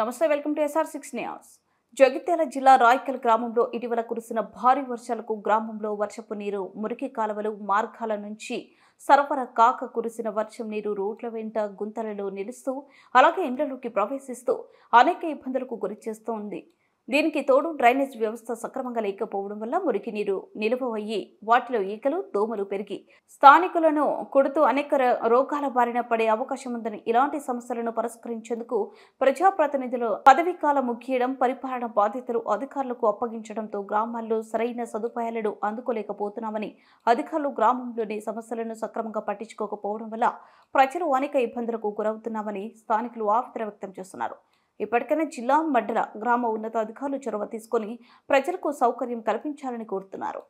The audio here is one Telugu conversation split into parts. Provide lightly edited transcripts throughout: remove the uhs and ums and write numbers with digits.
నమస్తే, welcome to SR6 news. Jagtial జిల్లా రాయకల్ గ్రామంలో ఇటీవల కురిసిన భారీ వర్షాలకు గ్రామంలో వర్షపు నీరు మురికి కాలువలు మార్గాల నుంచి సరఫరా కాక కురిసిన వర్షం నీరు రోడ్ల వెంట గుంతలలో నిలుస్తూ అలాగే ఇండ్లలోకి ప్రవేశిస్తూ అనేక ఇబ్బందులకు గురిచేస్తోంది. దీనికి తోడు డ్రైనేజ్ వ్యవస్థ సక్రమంగా లేకపోవడం వల్ల మురికి నీరు నిలువ అయ్యి వాటిలో ఈకలు దోమలు పెరిగి స్థానికులను కొడుతూ అనేక రోగాల బారిన పడే అవకాశం ఉందని, ఇలాంటి సమస్యలను పరిష్కరించేందుకు ప్రజాప్రతినిధులు పదవీకాలం ముగియడం, పరిపాలన బాధ్యతలు అధికారులకు అప్పగించడంతో గ్రామాల్లో సరైన సదుపాయాలను అందుకోలేకపోతున్నామని, అధికారులు గ్రామంలోని సమస్యలను సక్రమంగా పట్టించుకోకపోవడం వల్ల ప్రజలు అనేక ఇబ్బందులకు గురవుతున్నామని స్థానికులు ఆవేదన వ్యక్తం చేస్తున్నారు. ఇప్పటికైనా జిల్లా, మండల, గ్రామ ఉన్నతాధికారులు చొరవ తీసుకుని ప్రజలకు సౌకర్యం కల్పించాలని కోరుతున్నారు.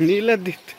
నీళ్ళ దిట్